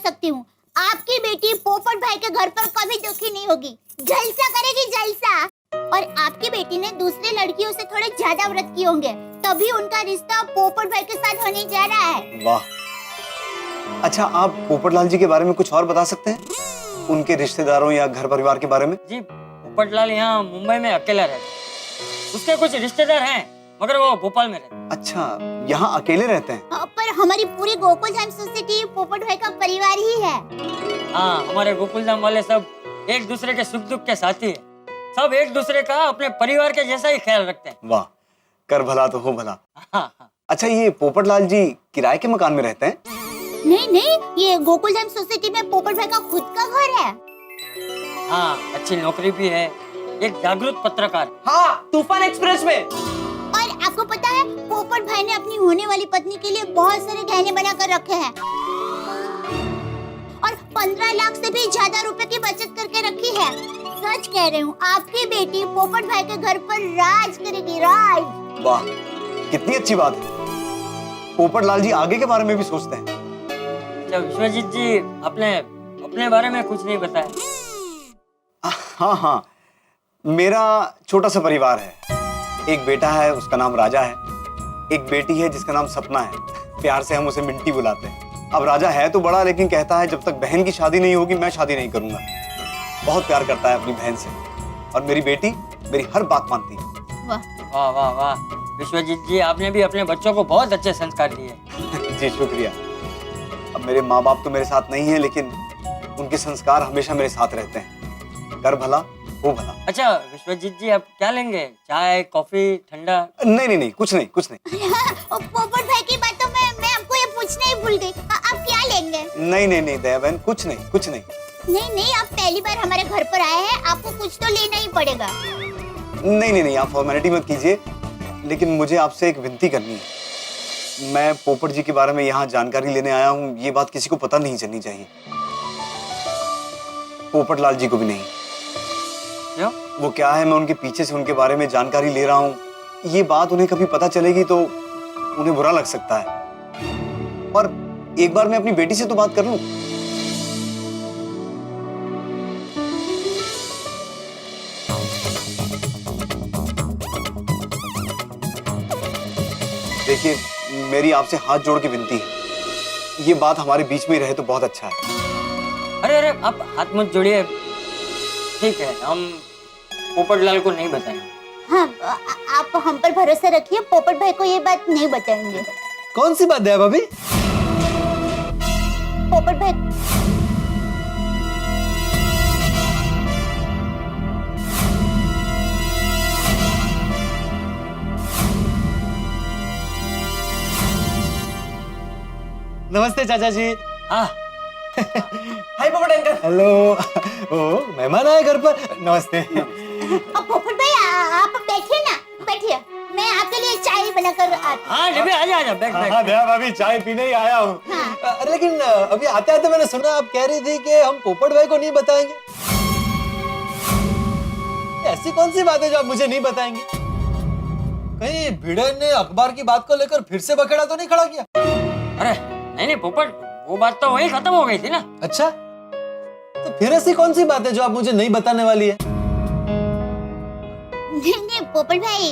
सकती हूँ, आपकी बेटी पोपट भाई के घर पर कभी दुखी नहीं होगी, जलसा करेगी जलसा। और आपकी बेटी ने दूसरे लड़कियों से थोड़े ज्यादा व्रत किए होंगे, तभी उनका रिश्ता पोपट भाई के साथ होने जा रहा है। वाह। अच्छा, आप पोपटलाल जी के बारे में कुछ और बता सकते हैं, उनके रिश्तेदारों या घर परिवार के बारे में? जी, पोपटलाल यहाँ मुंबई में अकेला रहता है। उसके कुछ रिश्तेदार हैं, मगर वो भोपाल में रहते हैं। अच्छा, यहाँ अकेले रहते हैं? पर हमारी पूरी गोकुलधाम सोसाइटी पोपट भाई का परिवार ही है। हाँ, हमारे गोकुलधाम वाले सब एक दूसरे के सुख दुख के साथी है। सब एक दूसरे का अपने परिवार के जैसा ही ख्याल रखते हैं। वाह, कर भला तो हो भला। हाँ। अच्छा, ये पोपटलाल जी किराए के मकान में रहते हैं? नहीं नहीं, ये गोकुलधाम सोसाइटी में पोपट भाई का खुद का घर है। हाँ, अच्छी नौकरी भी है, एक जागरूक पत्रकार। हाँ, तूफान एक्सप्रेस में। और आपको पता है, पोपट भाई ने अपनी होने वाली पत्नी के लिए बहुत सारे गहने बनाकर रखे हैं और 15 लाख से भी ज्यादा रुपए की बचत करके रखी है। सच कह रही हूँ, आपकी बेटी पोपट भाई के घर पर राज करेगी, राज। वाह, कितनी अच्छी बात है। पोपटलाल जी आगे के बारे में भी सोचते हैं? अच्छा विश्वजीत जी, आपने अपने बारे में कुछ नहीं बताया। हाँ हाँ, मेरा छोटा सा परिवार है। एक बेटा है, उसका नाम राजा है। एक बेटी है जिसका नाम सपना है, प्यार से हम उसे मिंटी बुलाते हैं। अब राजा है तो बड़ा, लेकिन कहता है जब तक बहन की शादी नहीं होगी मैं शादी नहीं करूंगा। बहुत प्यार करता है अपनी बहन से, और मेरी बेटी मेरी हर बात मानती है। वाह वाह वाह, विश्वजीत जी, आपने भी अपने बच्चों को बहुत अच्छे संस्कार दिए। जी शुक्रिया। अब मेरे माँ बाप तो मेरे साथ नहीं है, लेकिन उनके संस्कार हमेशा मेरे साथ रहते हैं। कर भला हो भला। अच्छा विश्वजीत जी, आप क्या लेंगे? चाय, कॉफी, ठंडा? नहीं नहीं नहीं, कुछ नहीं कुछ नहीं। पोपट भाई की बातों में मैं आपको ये पूछना ही भूल गई, आप क्या लेंगे? नहीं नहीं नहीं दया बहन, कुछ नहीं कुछ नहीं। नहीं नहीं, आप पहली बार हमारे घर पर आए हैं, आपको कुछ तो लेना ही पड़ेगा। नहीं नहीं नहीं, आप फॉर्मेलिटी मत कीजिए, लेकिन मुझे आपसे एक विनती करनी है। मैं पोपट जी के बारे में यहाँ जानकारी लेने आया हूँ, ये बात किसी को पता नहीं चलनी चाहिए, पोपटलाल जी को भी नहीं। क्यों? वो क्या है, मैं उनके पीछे से उनके बारे में जानकारी ले रहा हूँ, ये बात उन्हें कभी पता चलेगी तो उन्हें बुरा लग सकता है। और एक बार मैं अपनी बेटी से तो बात कर लूं। देखिए, मेरी आपसे हाथ जोड़ के विनती है, ये बात हमारे बीच में ही रहे तो बहुत अच्छा है। अरे अरे, आप हाथ मत जोड़िए। ठीक है, हम पोपटलाल को नहीं बताएंगे। हाँ, आप हम पर भरोसा रखिए, पोपट भाई को ये बात नहीं बताएंगे। कौन सी बात है भाभी? पोपट भाई नमस्ते चाचा जी। हाँ। हाय पोपट अंकल। हेलो। ओ, मेहमान आए घर पर। नमस्ते। पोपट भाई आप बैठिए ना, बैठिए, मैं आपके लिए चाय बनाकर आती हूँ। हाँ निबे, आजा आजा, बैठ बैठ। हाँ दया भाभी, चाय पीने ही आया हूँ। हाँ। लेकिन अभी आते आते मैंने सुना आप कह रही थी कि हम पोपट भाई को नहीं बताएंगे। ऐसी कौन सी बात है जो आप मुझे नहीं बताएंगे? कहीं भिड़े ने अखबार की बात को लेकर फिर से बखेड़ा तो नहीं खड़ा किया? अरे नहीं नहीं पोपट, वो बात तो वही खत्म हो गई थी ना। अच्छा, तो फिर ऐसी कौन सी बात है जो आप मुझे नहीं बताने वाली है? नहीं नहीं पोपट भाई,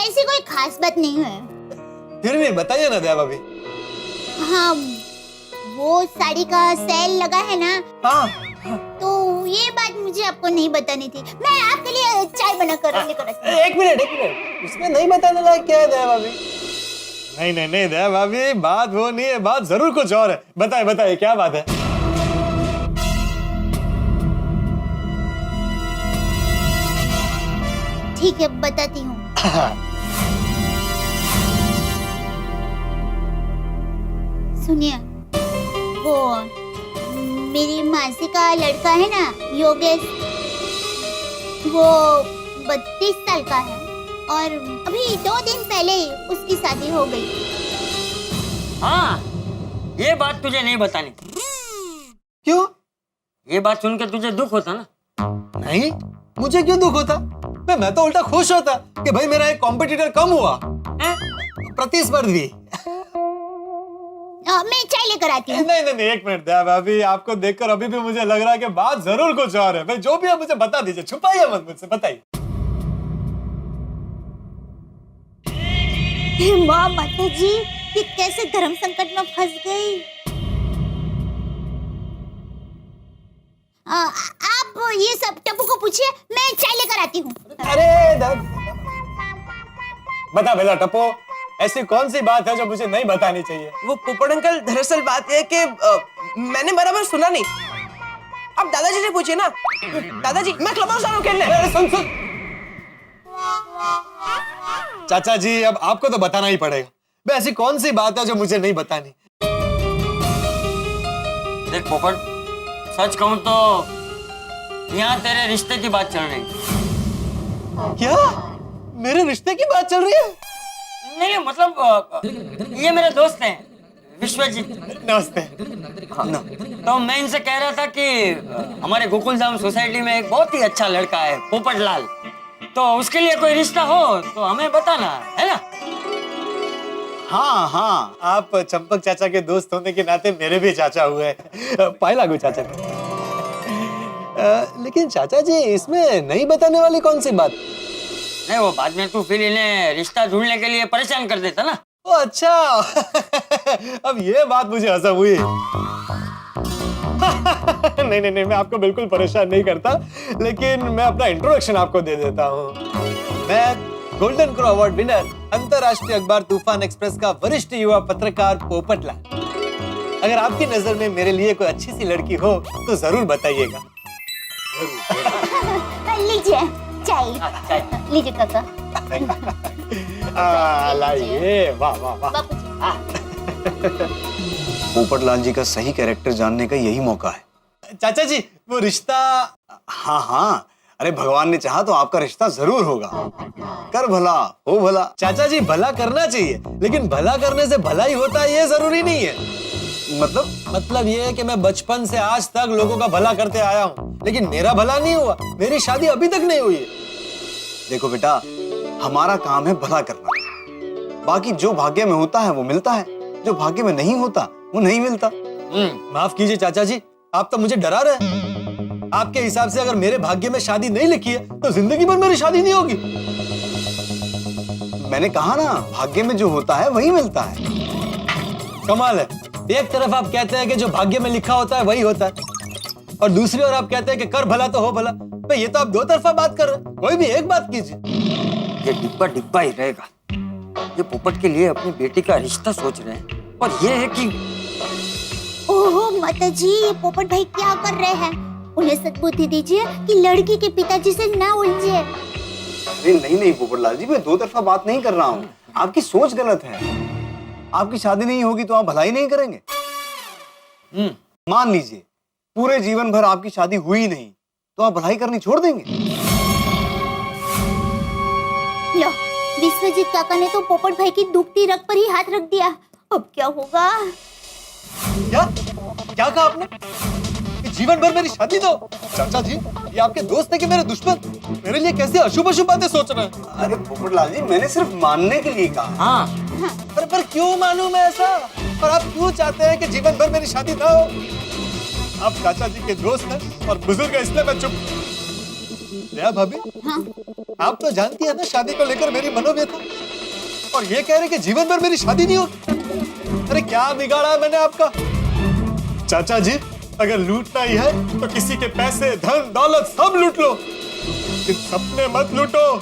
ऐसी कोई खास बात नहीं है। फिर भी बताइए ना दया भाभी। हाँ, वो साड़ी का सेल लगा है ना, हाँ। तो ये बात मुझे आपको नहीं बतानी थी। मैं आपके लिए चाय बनाकर लेकर आती हूँ। एक मिनट, उसमें नहीं बताने लायक क्या है दया भाभी? नहीं नहीं नहीं दया भाभी, बात वो नहीं है, बात जरूर कुछ और है। बताइए बताइए, क्या बात है? ठीक है, बताती हूँ। सुनिए, वो मेरी मासी का लड़का है ना, योगेश, वो 32 साल का है और अभी 2 दिन पहले ही उसकी शादी हो गई। हाँ, ये बात तुझे नहीं बतानी थी। क्यों? ये बात सुन के तुझे दुख होता ना? नहीं, मुझे क्यों दुख होता? मैं तो उल्टा खुश होता कि भाई मेरा एक कॉम्पिटिटर कम हुआ, प्रतिस्पर्धी। मैं चाय लेकर आती हूँ। नहीं नहीं नहीं, एक मिनट दया भाभी, आपको देखकर अभी भी मुझे लग रहा है कि बात जरूर कुछ और है। भाई जो भी है मुझे बता दीजिए, छुपाइए मत मुझसे, बताइए। माँ माता जी, ये कैसे धर्म संकट में फंस गई। आप ये सब टप्पू को पूछिए, मैं चाय लेकर आती हूँ। अरे बता बेला टप्पो, ऐसी कौन सी बात है जो मुझे नहीं बतानी चाहिए? वो पोपट अंकल, दरअसल बात यह है कि मैंने बराबर सुना नहीं। अब दादाजी से पूछिए ना। दादाजी, मैं क्लब हाउस आ रहा हूँ खेलने। अरे सुन सुन चाचा जी, अब आपको तो बताना ही पड़ेगा। भाई ऐसी कौन सी बात है जो मुझे नहीं बतानी? देख पोपट, सच कहूं तो यहाँ तेरे रिश्ते की बात चल रही। क्या मेरे रिश्ते की बात चल रही है? नहीं मतलब ये मेरे दोस्त हैं विश्वजीत। नमस्ते। तो मैं इनसे कह रहा था कि हमारे गोकुलधाम सोसाइटी में एक बहुत ही अच्छा लड़का है पोपट लाल, तो उसके लिए कोई रिश्ता हो तो हमें बताना, है ना? हाँ हाँ, आप चंपक चाचा के दोस्त होने के नाते मेरे भी चाचा हुए। पाए लागू चाचा को। लेकिन चाचा जी, इसमें नहीं बताने वाली कौन सी बात? नहीं, वो बाद में तू फिर इन्हें रिश्ता ढूंढने के लिए परेशान कर देता ना। ओ अच्छा। अब ये बात मुझे हजम हुई। नहीं नहीं नहीं, मैं आपको बिल्कुल परेशान नहीं करता, लेकिन मैं अपना इंट्रोडक्शन आपको दे देता हूँ। मैं गोल्डन क्रो अवार्ड विनर, अंतरराष्ट्रीय अखबार तूफान एक्सप्रेस का वरिष्ठ युवा पत्रकार पोपट लाल। अगर आपकी नजर में मेरे लिए कोई अच्छी सी लड़की हो तो जरूर बताइएगा। लीजिए चाय। लीजिए काका। लाइए, वाह वाह वाह। बापू जी। पोपट लाल जी का सही कैरेक्टर जानने का यही मौका है। चाचा जी, वो रिश्ता। हाँ हाँ, अरे भगवान ने चाहा तो आपका रिश्ता जरूर होगा। कर भला हो भला। चाचा जी, भला करना चाहिए, लेकिन भला करने से भला ही होता है ये जरूरी नहीं है। मतलब ये है कि मैं बचपन से आज तक लोगों का भला करते आया हूँ, लेकिन मेरा भला नहीं हुआ। मेरी शादी अभी तक नहीं हुई है। देखो बेटा, हमारा काम है भला करना। बाकी जो भाग्य में होता है वो मिलता है, जो भाग्य में नहीं होता वो नहीं मिलता। माफ कीजिए चाचा जी, आप तो मुझे डरा रहे हैं। आपके हिसाब से अगर मेरे भाग्य में शादी नहीं लिखी है तो जिंदगी भर मेरी शादी नहीं होगी। मैंने कहा ना, भाग्य में जो होता है वही मिलता है। कमाल है, एक तरफ आप कहते हैं कि जो भाग्य में लिखा होता है वही होता है, और दूसरी ओर आप कहते हैं कि कर भला तो हो भला। तो ये तो आप दो तरफा बात कर रहे हैं। कोई भी एक बात कीजिए। ये डिब्बा डिब्बा ही रहेगा। ये पोपट के लिए अपनी बेटी का रिश्ता सोच रहे हैं, और ये है कि ओहो माता जी, ये पोपट भाई क्या कर रहे हैं? उन्हें सद्बुद्धि दीजिए कि लड़की के पिताजी से ना उलझे। अरे नहीं नहीं पोपट लाल जी, मैं दो तरफा बात नहीं कर रहा हूँ। आपकी सोच गलत है। आपकी शादी नहीं होगी तो आप भलाई नहीं करेंगे। मान लीजिए पूरे जीवन भर आपकी शादी हुई नहीं तो आप भलाई करनी छोड़ देंगे? लो, विश्वजीत काका ने तो पोपट भाई की दुखती रग पर ही हाथ रख दिया। अब क्या होगा? क्या क्या कहा आपने? कि जीवन भर मेरी शादी दो? चाचा जी, ये आपके दोस्त है कि मेरे दुश्मन? मेरे लिए कैसे अशुभ अशुभ बातें सोच रहे हैं? अरे पोपट लाल जी, मैंने सिर्फ मानने के लिए कहा। हाँ, पर क्यों मानूं मैं ऐसा? और आप क्यों चाहते हैं कि जीवन भर मेरी शादी ना हो? आप चाचा जी के दोस्त हैं और बुजुर्ग हैं, इसलिए मैं चुप। दया भाभी, आप तो जानती है ना शादी को लेकर मेरी मनोव्यथा, और ये कह रहे कि जीवन भर मेरी शादी नहीं होगी। अरे क्या बिगाड़ा है मैंने आपका? चाचा जी, अगर लूटना ही है तो किसी के पैसे, धन, दौलत सब लूट लो, लेकिन सपने मत लूटो।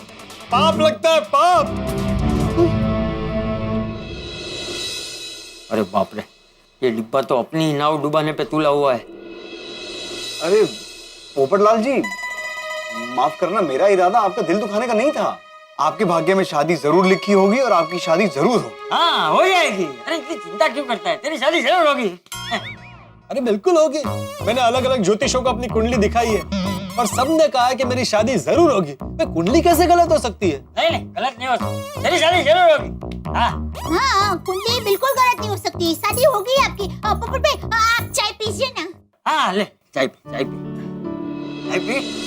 पाप लगता है, पाप। अरे बाप रे, ये डिब्बा तो अपनी ही नाव डुबाने पे तुला हुआ है। अरे पोपट लाल जी, माफ करना, मेरा इरादा आपका दिल दुखाने का नहीं था। आपके भाग्य में शादी जरूर लिखी होगी और आपकी शादी जरूर होगी। हाँ, हो जाएगी। अरे इतनी चिंता क्यों करता है? तेरी शादी जरूर होगी। अरे बिल्कुल होगी। मैंने अलग अलग ज्योतिषों को अपनी कुंडली दिखाई है और सबने कहा है कि मेरी शादी जरूर होगी। कुंडली कैसे गलत हो सकती है? नहीं, गलत नहीं हो सकती। तेरी शादी जरूर होगी। हाँ, कुंडली बिल्कुल गलत नहीं हो सकती। शादी होगी आपकी। पोपट भाई, आप चाय पीजिए ना। हाँ, ले चाय पी, चाय पी, चाय पी।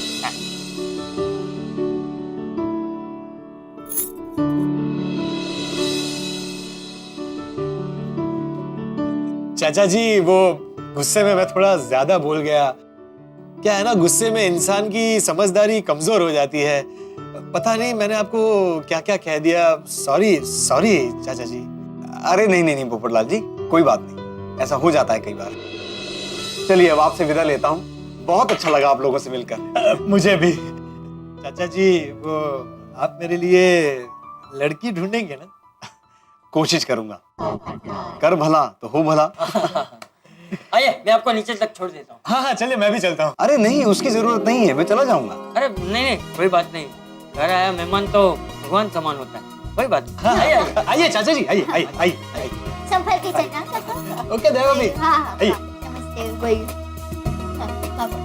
चाचा जी वो गुस्से में मैं थोड़ा ज्यादा बोल गया। क्या है ना, गुस्से में इंसान की समझदारी कमजोर हो जाती है। पता नहीं मैंने आपको क्या क्या कह दिया। सॉरी सॉरी चाचा जी। अरे नहीं नहीं नहीं पोपटलाल जी, कोई बात नहीं, ऐसा हो जाता है कई बार। चलिए अब आपसे विदा लेता हूँ। बहुत अच्छा लगा आप लोगों से मिलकर। मुझे भी। चाचा जी वो आप मेरे लिए लड़की ढूंढेंगे ना? कोशिश करूंगा। कर भला तो हो भला। आइए मैं आपको नीचे तक छोड़ देता हूँ। हाँ हाँ चलिए, मैं भी चलता हूँ। अरे नहीं, उसकी जरूरत नहीं है, मैं चला जाऊंगा। अरे नहीं कोई बात नहीं, घर आया मेहमान तो भगवान समान होता है, कोई बात नहीं। हाँ, आइए आइए। आइए चाचा जी, आइए आइए आइए आइए। संभल के चलना काका। ओके देवा भी। हाँ हाँ आइए। नमस्ते भाई। हाँ, बाबा।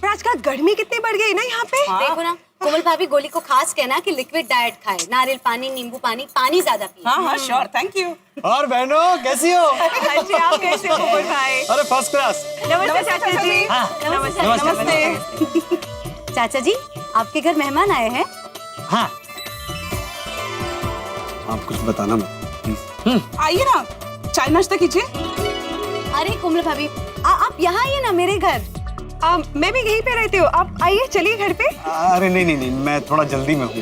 पर आजकल गर्मी कितनी बढ़ गई ना यहाँ पे। देखो ना, कोमल भाभी गोली को खास कहना कि लिक्विड डाइट खाए, नारियल पानी, नींबू पानी, पानी ज्यादा पिए। हाँ हाँ श्योर, थैंक यू। और बहनों कैसी हो? हाँ जी, आप कैसे हो कोमल भाई? अरे फर्स्ट क्लास। नमस्ते चाचा जी। हाँ, नमस्ते। चाचा जी, आपके घर मेहमान आए हैं। हाँ आप कुछ बताना मत। आइए ना, चाय नाश्ता कीजिए। अरे कोमल भाभी, आप यहाँ आइए ना मेरे घर। मैं भी यहीं पे रहती हूँ, आप आइए, चलिए घर पे। अरे नहीं नहीं नहीं, मैं थोड़ा जल्दी में हूँ।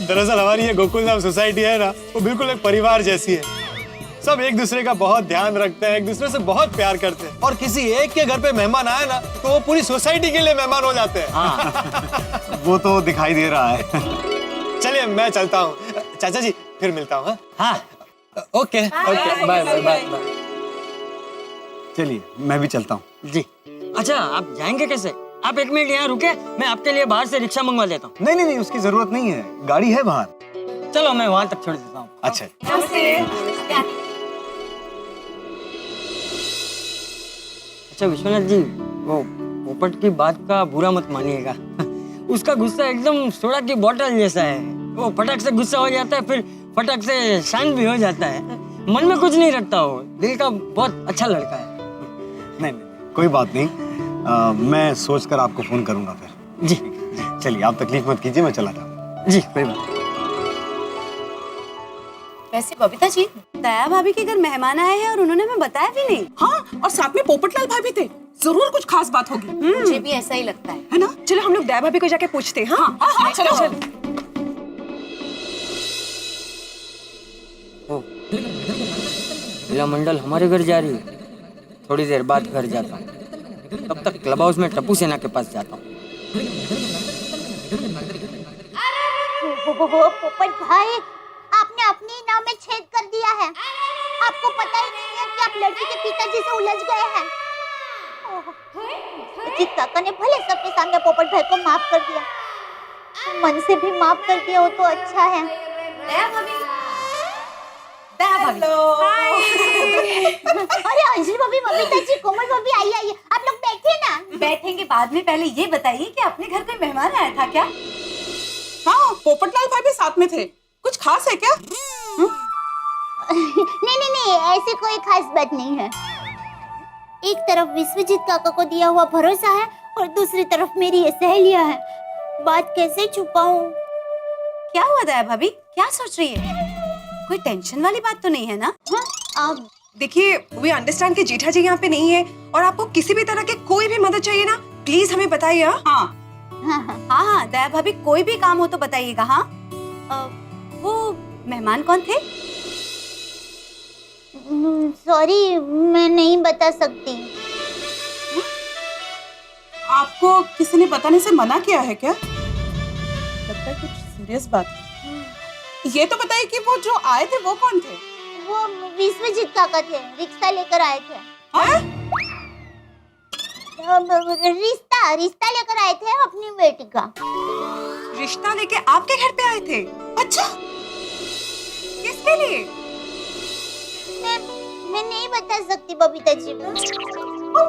दरअसल हमारी ये गोकुल धाम सोसाइटी है ना, वो बिल्कुल एक परिवार जैसी है। सब एक दूसरे का बहुत ध्यान रखते हैं, एक दूसरे से बहुत प्यार करते हैं। और किसी एक के घर पे मेहमान आए ना, तो वो पूरी सोसाइटी के लिए मेहमान हो जाते हैं। वो तो दिखाई दे रहा है। चलिए मैं चलता हूँ। चाचा जी फिर मिलता हूँ। हाँ। Okay okay, bye bye bye. चलिए मैं भी चलता हूँ। जी। अच्छा आप जाएंगे कैसे? आप एक मिनट यहाँ रुके, मैं आपके लिए बाहर से रिक्शा मंगवा देता हूँ। नहीं नहीं नहीं, उसकी जरूरत नहीं है, गाड़ी है बाहर। चलो मैं वहां तक छोड़ देता हूँ। अच्छा। अच्छा विश्वनाथ जी, वो पोपट की बात का बुरा मत मानिएगा। उसका गुस्सा एकदम सोडा की बोतल जैसा है। वो फटक से गुस्सा हो जाता है, फिर फटक से शांत भी हो जाता है। मन में कुछ नहीं रखता, वो दिल का बहुत अच्छा लड़का है। नहीं नहीं कोई बात नहीं, मैं सोचकर आपको फोन करूंगा फिर। जी चलिए आप तकलीफ मत कीजिए, मैं चला जाऊँ। जी कोई बात। वैसे बबीता जी, दया भाभी के घर मेहमान आए हैं और उन्होंने हमें बताया भी नहीं। हाँ, और साथ में पोपटलाल भाई भी थे। जरूर कुछ खास बात होगी, मुझे भी ऐसा ही लगता है। है ना? चलो हम लोग दया भाभी को जाके पूछते हैं। हाँ हाँ चलो चलो। लीला मंडल हमारे घर जा रही है, थोड़ी देर बाद घर जाता हूँ। तब तक क्लब हाउस में टप्पू सेना के पास जाता हूँ। पोपट भाई, आपने अपने ही नाम में छेद कर दिया है। आपको पता ही नहीं है कि आप लड़की के पिताजी से उलझ गए हैं। अजीत काका ने भले सबके सामने पोपट भाई को माफ कर दिया, मन से भी माफ कर दिया हो तो अच्छा है। दया भाभी, दया भाभी। अरे अंजलि भाभी, बबीता जी, कोमल भाभी, आइए आइए, आप लोग बैठिए ना। बैठेंगे बाद में, पहले ये बताइए कि अपने घर कोई मेहमान आया था क्या? हाँ, पोपटलाल भाई भी साथ में थे। कुछ खास है क्या? नहीं नहीं नहीं, ऐसी कोई खास बात नहीं है। एक तरफ विश्वजीत काका को दिया हुआ भरोसा है और दूसरी तरफ मेरी ये सहेलियां हैं। बात कैसे छुपाऊं? क्या हुआ दया भाभी, क्या सोच रही है? कोई टेंशन वाली बात तो नहीं है ना? आप देखिए, वी अंडरस्टैंड कि जेठा जी यहाँ पे नहीं है और आपको किसी भी तरह की कोई भी मदद चाहिए ना, प्लीज हमें बताइए। हाँ हाँ, दया भाभी, कोई भी काम हो तो बताइएगा। हाँ, वो मेहमान कौन थे? सॉरी, मैं नहीं बता सकती। आपको किसी ने बताने से मना किया है क्या? लगता है कुछ सीरियस बात है। ये तो बताइए कि वो जो आए थे वो कौन थे? वो विश्वजीत काका थे, रिक्शा लेकर आए थे। हाँ? रिश्ता लेकर आए थे अपनी बेटी का। रिश्ता लेके आपके घर पे आए थे? अच्छा, किसके लिए? मैं नहीं बता सकती बबीता जी।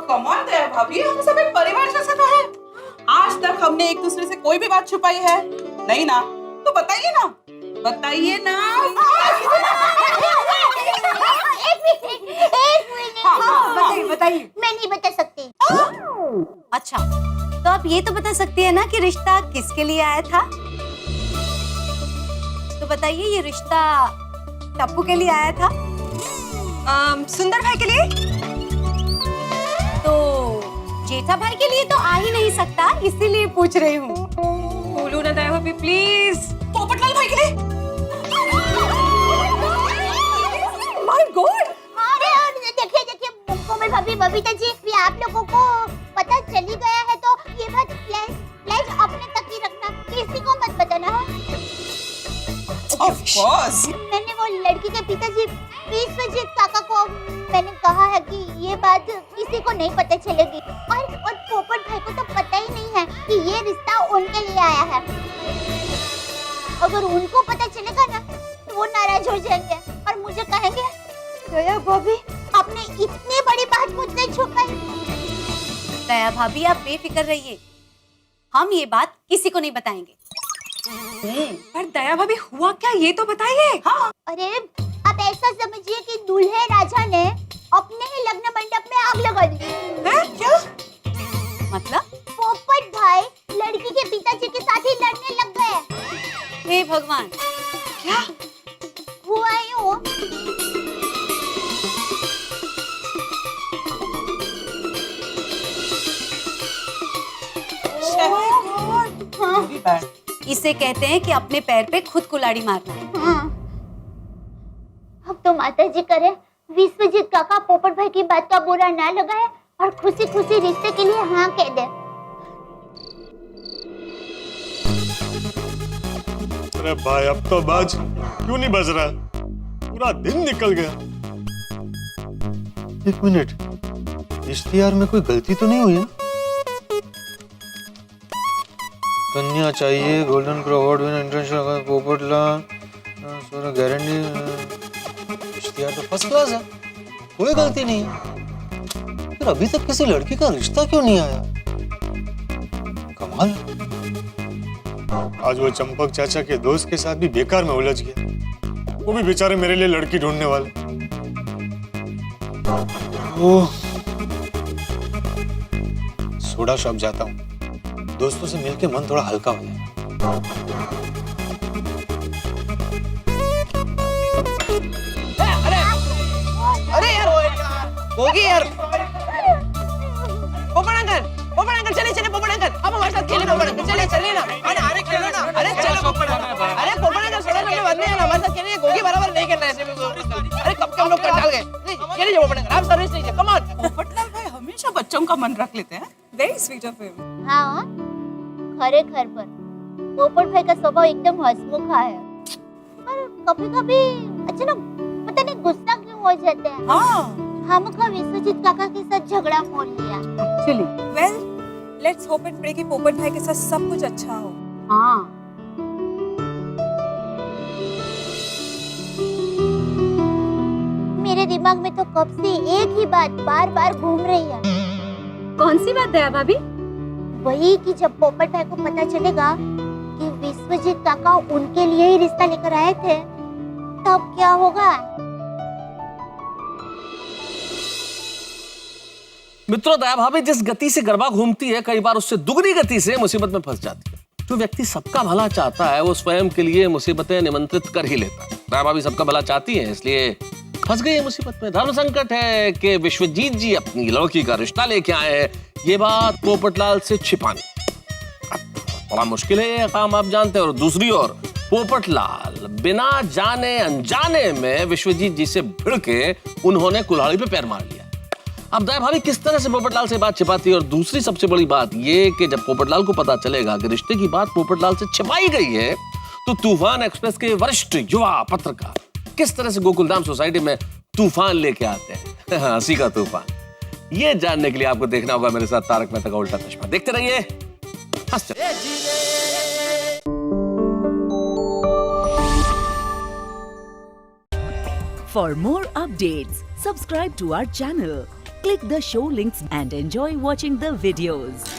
कमाल है भाभी, हम सब एक परिवार जैसे तो है। आज तक हमने एक दूसरे से कोई भी बात छुपाई है नहीं ना? तो बताइए ना, बताइए ना। एक मिनट। बताइए बताइए। मैं नहीं बता सकती। अच्छा, तो आप ये तो बता सकती है ना कि रिश्ता किसके लिए आया था? तो बताइए, ये रिश्ता टप्पू के लिए आया था? सुंदर भाई के लिए? तो जेठा भाई के लिए तो आ ही नहीं सकता, इसीलिए पूछ रही हूँ। बोलो ना दया भाभी प्लीज। पोपटलाल भाई के लिए। My God. अरे देखिए कोमल भाभी, बबीता जी, भी आप लोगों को पता चली गया है तो ये बात प्लीज अपने तक ही रखना, किसी को मत बताना। Of course. मैंने वो लड़की के पिताजी विश्वजीत काका को मैंने कहा है कि ये बात किसी को नहीं पता चलेगी, और पोपट भाई को तो पता ही नहीं है कि ये रिश्ता उनके लिए आया है। अगर उनको पता चलेगा ना तो वो नाराज हो जाएंगे और मुझे कहेंगे, दया भाभी आपने इतनी बड़ी बात मुझसे छुपाई। दया भाभी आप बेफिक्र रहिए, हम ये बात किसी को नहीं बताएंगे। पर दया भाभी हुआ क्या, ये तो बताइए। हाँ। अरे आप ऐसा समझिए कि दूल्हे राजा ने अपने ही लग्न मंडप में आग लगा दी। हैं? क्या? मतलब? पोपट भाई लड़की के पिताजी के साथ ही लड़ने लग गए। हे भगवान, क्या? हुआ यूं, Very bad. इसे कहते हैं कि अपने पैर पे खुद कुल्हाड़ी मारना। हाँ। अब तो माता जी करे विश्वजीत काका पोपट भाई की बात का बुरा ना लगाए और खुशी खुशी रिश्ते के लिए हाँ कह दे। अरे भाई अब तो बाज, क्यों नहीं बज रहा? पूरा दिन निकल गया। एक मिनट, इश्तिहार में कोई गलती तो नहीं हुई है? कन्या चाहिए, golden crow award winner, international Popatlal, guarantee. इश्तिहार तो फर्स्ट क्लास है, कोई गलती नहीं है। फिर अभी तक किसी लड़की का रिश्ता क्यों नहीं आया? कमाल है। आज वो चंपक चाचा के दोस्त के साथ भी बेकार में उलझ गया। वो भी बेचारे मेरे लिए लड़की ढूंढने वाले। ओह, सोडा शॉप जाता हूँ, दोस्तों से मिलके मन थोड़ा हल्का हो जाएगा। अरे यार होगी यार। पोपट अंकल चले पोपट अंकल, आप हमारे साथ खेले। पोपट अंकल चले ना, अरे खेलो ना, अरे चलो पोपट अंकल। अरे पोपट अंकल सोलह नंबर बंदे हैं ना हमारे साथ खेलने, गोगी बराबर नहीं खेलना है। अरे कब हम लोग कर डाल गए। खेलिए पोपट अंकल, आप सर्विस लीजिए, कम ऑन। पोपटलाल भाई हमेशा बच्चों का मन रख लेते हैं। Very sweet of him. हाँ, खरे पर पोपट भाई का स्वभाव एकदम हंसमुखा है, पर कभी-कभी अचानक पता नहीं गुस्सा क्यों हो जाते हैं। हाँ। हमको विश्वजीत काका के साथ झगड़ा मोल लिया। चलिए। Well, let's hope and pray कि पोपट भाई के साथ सब कुछ अच्छा हो। हाँ। मेरे दिमाग में तो कब से एक ही बात बार-बार घूम रही है। कौन सी बात दया भाभी? वही कि जब पोपट भाई को पता चलेगा कि विश्वजीत काका उनके लिए ही रिश्ता लेकर आए थे, तब क्या होगा? मित्रों, दया भाभी जिस गति से गरबा घूमती है, कई बार उससे दुगनी गति से मुसीबत में फंस जाती है। जो व्यक्ति सबका भला चाहता है वो स्वयं के लिए मुसीबतें निमंत्रित कर ही लेता है। दया भाभी सबका भला चाहती है, इसलिए फंस गई है मुसीबत में। धर्म संकट है कि विश्वजीत जी अपनी लड़की का रिश्ता लेके आए हैं, ये बात पोपटलाल से छिपानी बड़ा मुश्किल है, ये काम आप जानते हैं। और दूसरी ओर पोपटलाल बिना जाने अनजाने में विश्वजीत जी से भिड़ के उन्होंने कुल्हाड़ी पे पैर मार लिया। अब दया भाभी किस तरह से पोपटलाल से बात छिपाती है? और दूसरी सबसे बड़ी बात ये कि जब पोपटलाल को पता चलेगा कि रिश्ते की बात पोपटलाल से छिपाई गई है, तो तूफान एक्सप्रेस के वरिष्ठ युवा पत्रकार किस तरह से गोकुलधाम सोसाइटी में तूफान लेके आते हैं, हंसी का तूफान। ये जानने के लिए आपको देखना होगा मेरे साथ तारक मेहता का उल्टा चश्मा। देखते रहिए, हंसते रहिए। For more updates, subscribe to our channel, click the show links and enjoy watching the videos.